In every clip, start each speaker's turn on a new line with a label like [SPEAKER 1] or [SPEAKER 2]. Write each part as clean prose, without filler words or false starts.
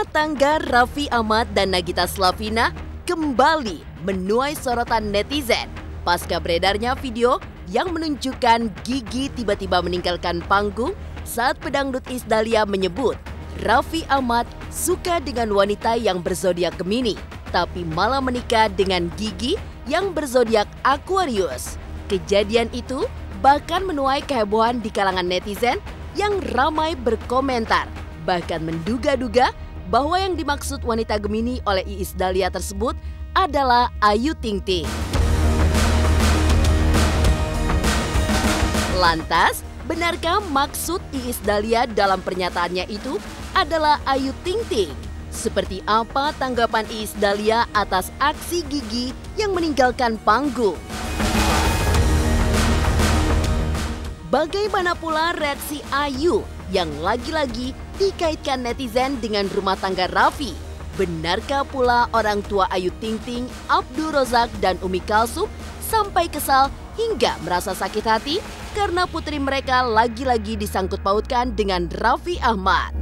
[SPEAKER 1] tangga Raffi Ahmad dan Nagita Slavina kembali menuai sorotan netizen pasca beredarnya video yang menunjukkan Gigi tiba-tiba meninggalkan panggung saat pedangdut Iis Dahlia menyebut Raffi Ahmad suka dengan wanita yang berzodiak Gemini, tapi malah menikah dengan Gigi yang berzodiak Aquarius. Kejadian itu bahkan menuai kehebohan di kalangan netizen yang ramai berkomentar, bahkan menduga-duga bahwa yang dimaksud wanita Gemini oleh Iis Dahlia tersebut adalah Ayu Ting Ting. Lantas, benarkah maksud Iis Dahlia dalam pernyataannya itu adalah Ayu Ting Ting? Seperti apa tanggapan Iis Dahlia atas aksi Gigi yang meninggalkan panggung? Bagaimana pula reaksi Ayu yang lagi-lagi dikaitkan netizen dengan rumah tangga Raffi? Benarkah pula orang tua Ayu Ting Ting, Abdul Razak dan Umi Kalsum sampai kesal hingga merasa sakit hati karena putri mereka lagi-lagi disangkut pautkan dengan Raffi Ahmad?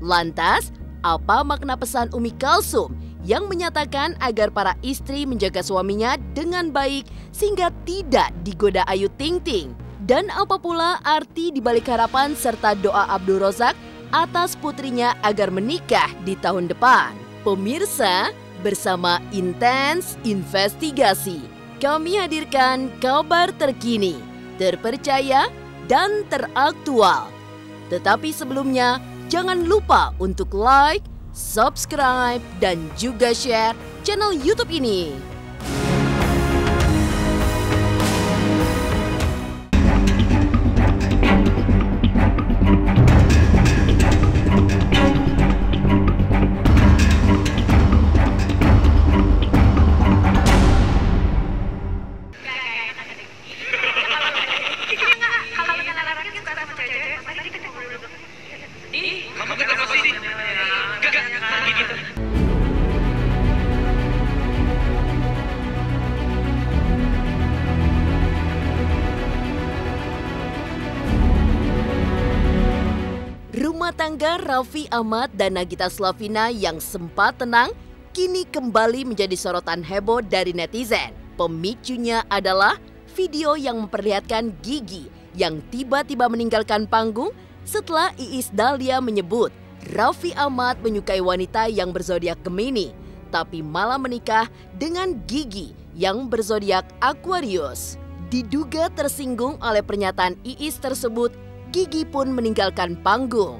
[SPEAKER 1] Lantas, apa makna pesan Umi Kalsum yang menyatakan agar para istri menjaga suaminya dengan baik sehingga tidak digoda Ayu Ting Ting? Dan apa pula arti dibalik harapan serta doa Abdul Razak atas putrinya agar menikah di tahun depan? Pemirsa, bersama Intens Investigasi, kami hadirkan kabar terkini, terpercaya, dan teraktual. Tetapi sebelumnya, jangan lupa untuk like, subscribe, dan juga share channel YouTube ini. Rumah tangga Raffi Ahmad dan Nagita Slavina yang sempat tenang kini kembali menjadi sorotan heboh dari netizen. Pemicunya adalah video yang memperlihatkan Gigi yang tiba-tiba meninggalkan panggung setelah Iis Dahlia menyebut Raffi Ahmad menyukai wanita yang berzodiak Gemini, tapi malah menikah dengan Gigi yang berzodiak Aquarius. Diduga tersinggung oleh pernyataan Iis tersebut, Gigi pun meninggalkan panggung.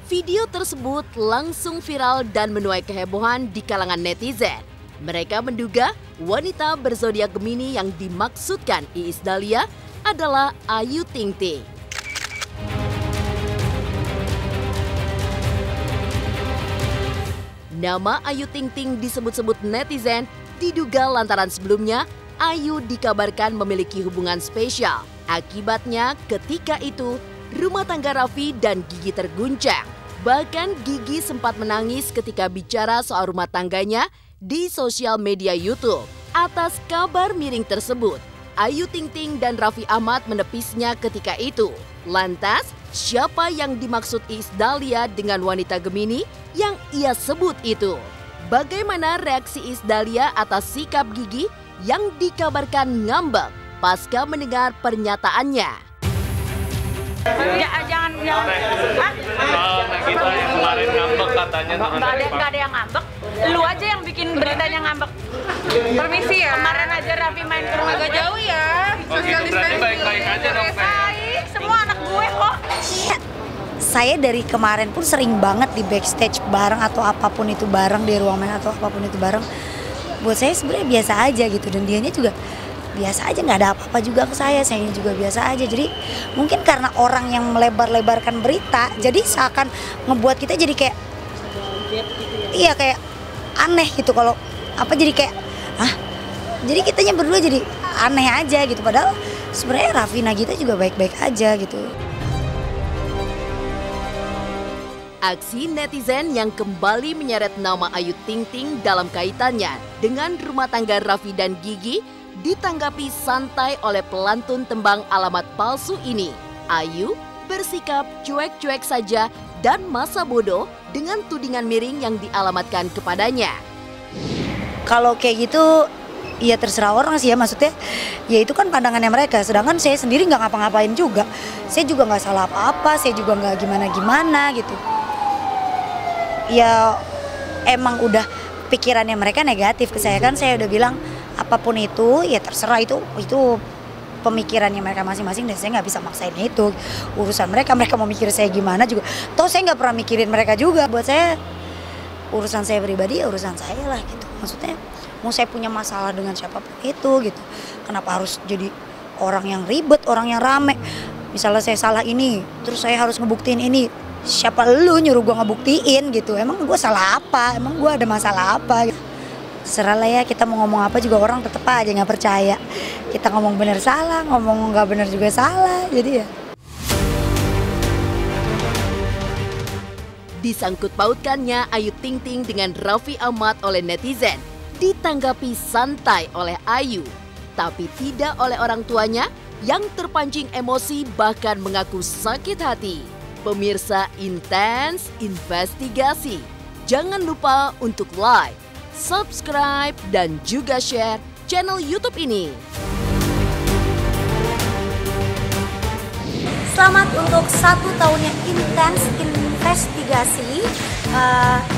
[SPEAKER 1] Video tersebut langsung viral dan menuai kehebohan di kalangan netizen. Mereka menduga wanita berzodiak Gemini yang dimaksudkan Iis Dahlia adalah Ayu Ting Ting. Nama Ayu Ting Ting disebut-sebut netizen diduga lantaran sebelumnya Ayu dikabarkan memiliki hubungan spesial. Akibatnya ketika itu rumah tangga Raffi dan Gigi terguncang. Bahkan Gigi sempat menangis ketika bicara soal rumah tangganya di sosial media YouTube. Atas kabar miring tersebut, Ayu Ting Ting dan Raffi Ahmad menepisnya ketika itu. Lantas, siapa yang dimaksud Iis Dahlia dengan wanita Gemini yang ia sebut itu? Bagaimana reaksi Iis Dahlia atas sikap Gigi yang dikabarkan ngambek pasca mendengar pernyataannya?
[SPEAKER 2] Jangan
[SPEAKER 3] Kalau Nagita yang kemarin ngambek katanya
[SPEAKER 2] nggak ada yang ngambek. Lu aja yang bikin beritanya ngambek.
[SPEAKER 4] Permisi ya.
[SPEAKER 2] Kemarin aja Raffi main ke rumah
[SPEAKER 4] Agak jauh ya.
[SPEAKER 3] Social distancing. Baik-baik aja dong,
[SPEAKER 2] Baik, semua anak gue kok.
[SPEAKER 5] Saya dari kemarin pun sering banget di backstage bareng atau apapun itu bareng, di ruang main atau apapun itu bareng. Buat saya sebenarnya biasa aja gitu, dan dianya juga biasa aja, nggak ada apa-apa juga ke saya juga biasa aja. Jadi mungkin karena orang yang melebar-lebarkan berita, jadi seakan ngebuat kita jadi kayak iya kayak aneh gitu kalau Apa jadi kayak, hah? Jadi kitanya berdua jadi aneh aja gitu. Padahal sebenarnya Raffi Nagita juga baik-baik aja gitu.
[SPEAKER 1] Aksi netizen yang kembali menyeret nama Ayu Ting Ting dalam kaitannya dengan rumah tangga Raffi dan Gigi ditanggapi santai oleh pelantun tembang alamat palsu ini. Ayu bersikap cuek-cuek saja dan masa bodoh dengan tudingan miring yang dialamatkan kepadanya.
[SPEAKER 5] Kalau kayak gitu, ya terserah orang sih ya, maksudnya ya itu kan pandangannya mereka. Sedangkan saya sendiri nggak ngapa-ngapain juga. Saya juga nggak salah apa-apa, saya juga nggak gimana-gimana gitu. Ya emang udah pikirannya mereka negatif ke saya, kan saya udah bilang apapun itu ya terserah, itu pemikirannya mereka masing-masing dan saya nggak bisa maksain itu. Urusan mereka mau mikir saya gimana juga. Toh saya nggak pernah mikirin mereka juga. Buat saya urusan saya pribadi ya urusan saya lah gitu. Maksudnya mau saya punya masalah dengan siapapun itu gitu. Kenapa harus jadi orang yang ribet, orang yang rame. Misalnya saya salah ini, terus saya harus ngebuktiin ini. Siapa lu nyuruh gue ngebuktiin gitu? Emang gue salah apa? Emang gue ada masalah apa? Serah lah ya, kita mau ngomong apa juga orang tetep aja nggak percaya. Kita ngomong bener salah, ngomong nggak bener juga salah. Jadi ya.
[SPEAKER 1] Disangkut pautkannya Ayu Ting Ting dengan Raffi Ahmad oleh netizen ditanggapi santai oleh Ayu, tapi tidak oleh orang tuanya yang terpancing emosi bahkan mengaku sakit hati. Pemirsa Intens Investigasi, jangan lupa untuk like, subscribe, dan juga share channel YouTube ini.
[SPEAKER 5] Selamat untuk 1 tahunnya Intens Investigasi.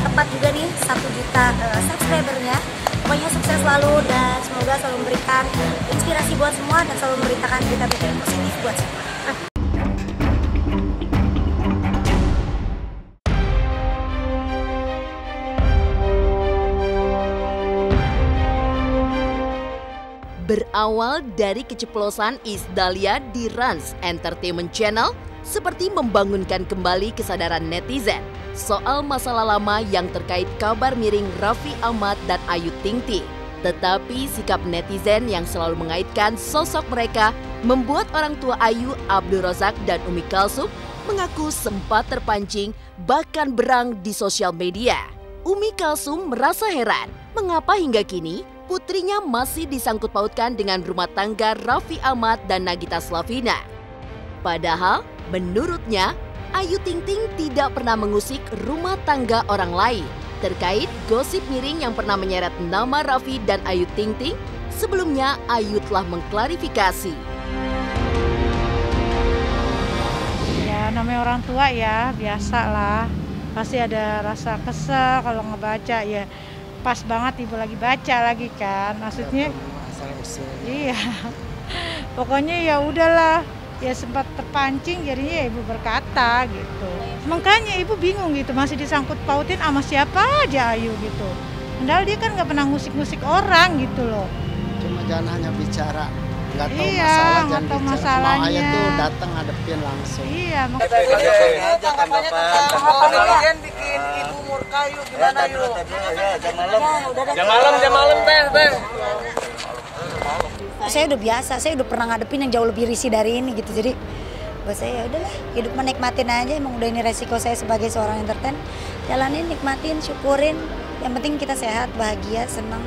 [SPEAKER 5] Tepat juga nih 1 juta subscribernya. Pokoknya sukses selalu dan semoga selalu memberikan inspirasi buat semua dan selalu memberitakan berita-berita yang positif buat semua.
[SPEAKER 1] Berawal dari keceplosan Iis Dahlia di Rans Entertainment Channel, seperti membangunkan kembali kesadaran netizen soal masalah lama yang terkait kabar miring Raffi Ahmad dan Ayu Ting Ting. Tetapi sikap netizen yang selalu mengaitkan sosok mereka membuat orang tua Ayu, Abdul Razak dan Umi Kalsum mengaku sempat terpancing bahkan berang di sosial media. Umi Kalsum merasa heran mengapa hingga kini putrinya masih disangkut pautkan dengan rumah tangga Raffi Ahmad dan Nagita Slavina. Padahal menurutnya Ayu Ting Ting tidak pernah mengusik rumah tangga orang lain. Terkait gosip miring yang pernah menyeret nama Raffi dan Ayu Ting Ting, sebelumnya Ayu telah mengklarifikasi.
[SPEAKER 4] Ya namanya orang tua ya, biasalah. Pasti ada rasa kesel kalau ngebaca ya. Pas banget ibu lagi baca lagi kan, maksudnya iya. Pokoknya ya udahlah, ya sempat terpancing jadinya ibu berkata gitu. Makanya ibu bingung gitu, masih disangkut pautin sama siapa aja Ayu gitu. Padahal dia kan nggak pernah ngusik-ngusik orang gitu loh.
[SPEAKER 6] Cuma jangan hanya bicara, nggak tahu
[SPEAKER 4] iya,
[SPEAKER 6] masalah,
[SPEAKER 4] nggak tahu masalahnya.
[SPEAKER 6] Mau Ayu tuh datang hadepin langsung.
[SPEAKER 4] Iya,
[SPEAKER 7] Tanggapannya tentang kalian bikin ibu murka yuk, gimana yuk?
[SPEAKER 3] Jam malam teh.
[SPEAKER 5] Saya udah biasa, saya udah pernah ngadepin yang jauh lebih risih dari ini gitu. Jadi buat saya ya udahlah, hidup menikmatin aja. Emang udah ini resiko saya sebagai seorang entertain. Jalanin, nikmatin, syukurin. Yang penting kita sehat, bahagia, senang.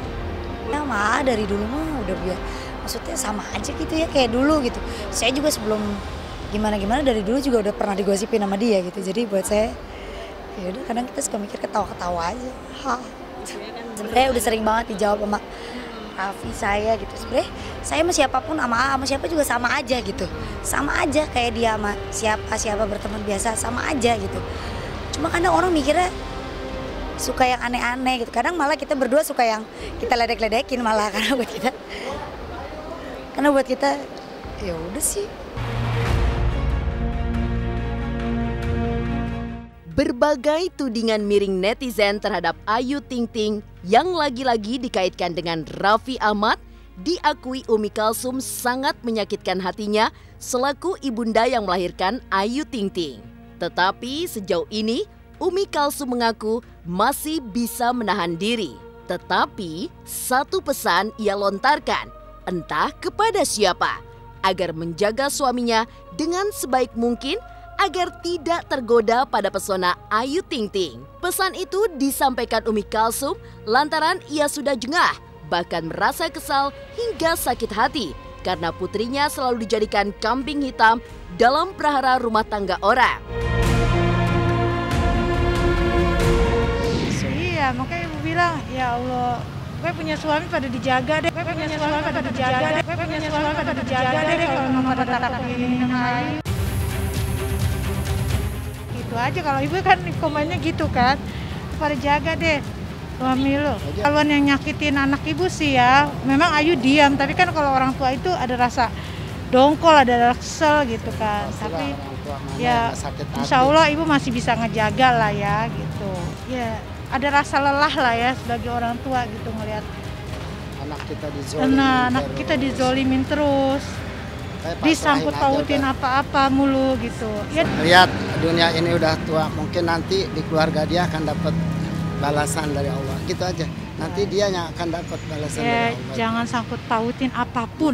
[SPEAKER 5] Ya mah dari dulu mah udah biasa. Maksudnya sama aja gitu ya kayak dulu gitu. Saya juga sebelum gimana-gimana dari dulu juga udah pernah digosipin sama dia gitu. Jadi buat saya ya udah kadang kita suka mikir ketawa-ketawa aja. Sebenarnya udah sering banget dijawab sama Raffi saya gitu. Sebenarnya saya sama siapapun sama siapa juga sama aja gitu. Sama aja kayak dia sama siapa berteman biasa sama aja gitu. Cuma kadang orang mikirnya suka yang aneh-aneh gitu. Kadang malah kita berdua suka yang kita ledek-ledekin malah karena buat kita ya udah sih.
[SPEAKER 1] Berbagai tudingan miring netizen terhadap Ayu Ting Ting yang lagi-lagi dikaitkan dengan Raffi Ahmad diakui Umi Kalsum sangat menyakitkan hatinya selaku ibunda yang melahirkan Ayu Ting Ting. Tetapi sejauh ini Umi Kalsum mengaku masih bisa menahan diri. Tetapi satu pesan ia lontarkan, entah kepada siapa, agar menjaga suaminya dengan sebaik mungkin agar tidak tergoda pada pesona Ayu Ting Ting. Pesan itu disampaikan Umi Kalsum lantaran ia sudah jengah, bahkan merasa kesal hingga sakit hati karena putrinya selalu dijadikan kambing hitam dalam prahara rumah tangga orang.
[SPEAKER 4] Iya, makanya ibu bilang, ya Allah, gue punya suami pada dijaga deh, gue punya suami pada dijaga deh, gue punya suami pada dijaga deh kalau mama pada takut begini sama Ayu. Gitu aja, kalau ibu kan komennya gitu kan, pada jaga deh suami lo. Kalau yang nyakitin anak ibu sih ya, memang Ayu diam, tapi kan kalau orang tua itu ada rasa dongkol, ada rasa kesel gitu kan. Tapi ya insya Allah ibu masih bisa ngejaga lah ya gitu. Ya ada rasa lelah lah ya sebagai orang tua gitu ngelihat anak kita dizolimin terus, disangkut pautin apa-apa mulu gitu. Ya.
[SPEAKER 6] Lihat dunia ini udah tua, mungkin nanti di keluarga dia akan dapat balasan dari Allah. Gitu aja. Nanti dia yang akan dapat balasan dari Allah.
[SPEAKER 4] Jangan sangkut pautin apapun.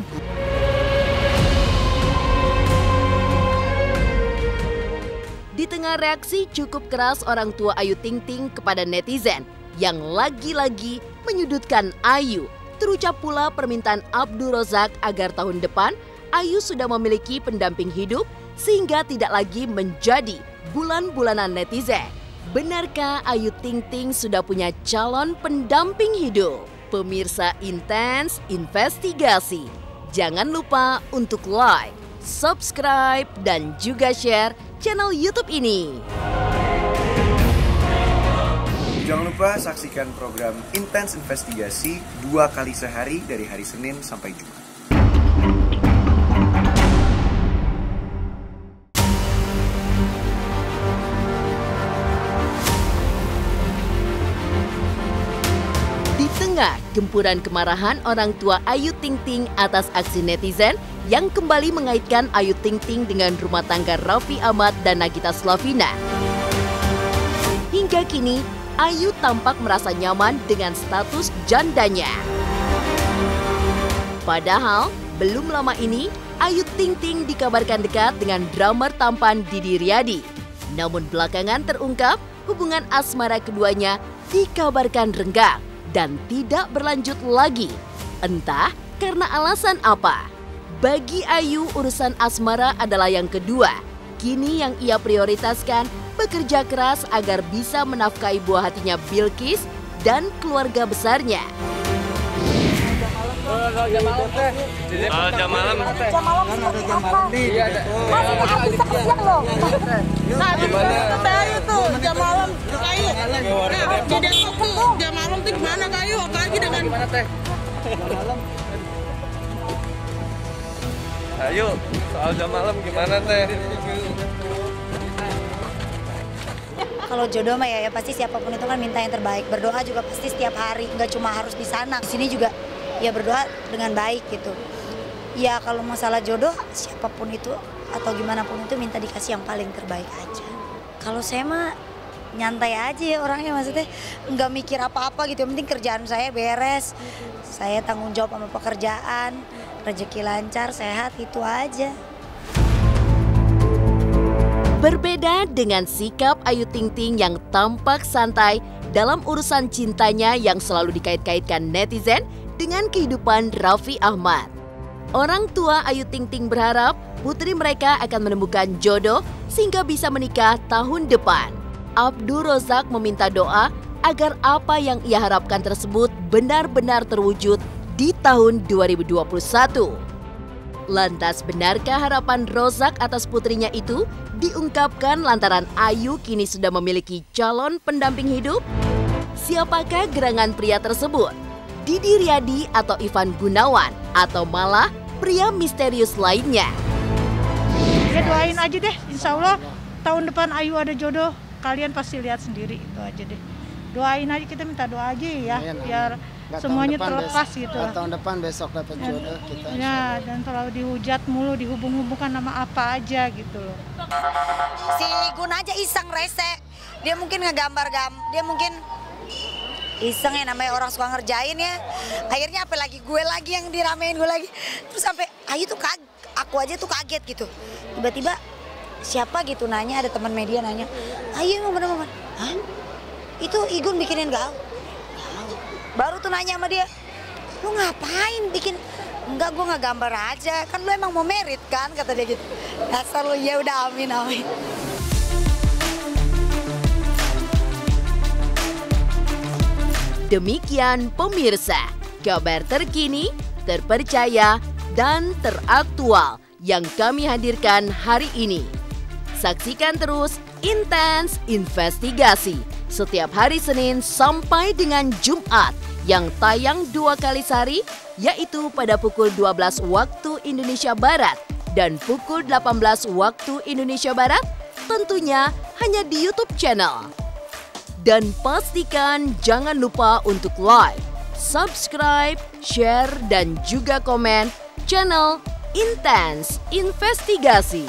[SPEAKER 1] Di tengah reaksi cukup keras orang tua Ayu Ting Ting kepada netizen yang lagi-lagi menyudutkan Ayu, terucap pula permintaan Abdul Rozak agar tahun depan Ayu sudah memiliki pendamping hidup sehingga tidak lagi menjadi bulan-bulanan netizen. Benarkah Ayu Ting Ting sudah punya calon pendamping hidup? Pemirsa Intens Investigasi, jangan lupa untuk like, subscribe, dan juga share channel YouTube ini.
[SPEAKER 8] Jangan lupa saksikan program Intens Investigasi 2 kali sehari dari hari Senin sampai Jumat.
[SPEAKER 1] Di tengah gempuran kemarahan orang tua Ayu Ting Ting atas aksi netizen yang kembali mengaitkan Ayu Ting Ting dengan rumah tangga Raffi Ahmad dan Nagita Slavina. Hingga kini, Ayu tampak merasa nyaman dengan status jandanya. Padahal, belum lama ini, Ayu Ting Ting dikabarkan dekat dengan drummer tampan Didi Riyadi. Namun belakangan terungkap, hubungan asmara keduanya dikabarkan renggang dan tidak berlanjut lagi. Entah karena alasan apa. Bagi Ayu, urusan asmara adalah yang kedua. Kini yang ia prioritaskan bekerja keras agar bisa menafkahi buah hatinya Bilkis dan keluarga besarnya.
[SPEAKER 3] Jam malam teh.
[SPEAKER 2] Jam malam seperti apa? Masih nggak bisa kerja loh.
[SPEAKER 7] Nah, Teh Ayu tuh jam malam Kayu. Nah, di Depok tuh jam malam tuh gimana Kayu? Apalagi dengan
[SPEAKER 3] Gimana teh? Ayo, soal jam malam gimana teh?
[SPEAKER 5] Kalau jodoh mah ya pasti siapapun itu kan minta yang terbaik. Berdoa juga pasti setiap hari, nggak cuma harus di sana. Di sini juga ya berdoa dengan baik gitu. Ya kalau masalah jodoh siapapun itu atau gimana pun itu minta dikasih yang paling terbaik aja. Kalau saya mah nyantai aja ya orangnya, maksudnya nggak mikir apa-apa gitu. Yang penting kerjaan saya beres, saya tanggung jawab sama pekerjaan, rezeki lancar, sehat, itu aja.
[SPEAKER 1] Berbeda dengan sikap Ayu Ting Ting yang tampak santai dalam urusan cintanya yang selalu dikait-kaitkan netizen dengan kehidupan Raffi Ahmad. Orang tua Ayu Ting Ting berharap putri mereka akan menemukan jodoh sehingga bisa menikah tahun depan. Abdul Rozak meminta doa agar apa yang ia harapkan tersebut benar-benar terwujud di tahun 2021. Lantas benarkah harapan Rozak atas putrinya itu diungkapkan lantaran Ayu kini sudah memiliki calon pendamping hidup? Siapakah gerangan pria tersebut? Didi Riyadi atau Ivan Gunawan? Atau malah pria misterius lainnya?
[SPEAKER 4] Ya doain aja deh, insya Allah tahun depan Ayu ada jodoh. Kalian pasti lihat sendiri, itu aja deh. Doain aja, kita minta doa aja ya, biar semuanya terlepas gitu lah.
[SPEAKER 6] Tahun depan besok dapat jodoh kita.
[SPEAKER 4] Ya, dan terlalu dihujat mulu, dihubung-hubungkan nama apa aja gitu loh.
[SPEAKER 5] Si Gun aja iseng rese, dia mungkin ngegambar dia mungkin iseng ya, namanya orang suka ngerjain ya. Akhirnya apalagi gue lagi yang diramein gue lagi. Terus sampai Ayu tuh aku aja tuh kaget gitu. Tiba-tiba siapa gitu nanya, ada teman media nanya, Ayu mau bener-bener, hah? Itu Igun bikinin gaun? Baru tuh nanya sama dia, lu ngapain bikin? Enggak, gue nggak gambar aja, kan lu emang mau merit kan, kata dia gitu. Dasar lu, ya udah amin amin.
[SPEAKER 1] Demikian pemirsa, kabar terkini, terpercaya, dan teraktual yang kami hadirkan hari ini. Saksikan terus Intens Investigasi setiap hari Senin sampai dengan Jumat yang tayang 2 kali sehari, yaitu pada pukul 12 waktu Indonesia Barat dan pukul 18 waktu Indonesia Barat, tentunya hanya di YouTube channel. Dan pastikan jangan lupa untuk like, subscribe, share, dan juga komen channel Intens Investigasi.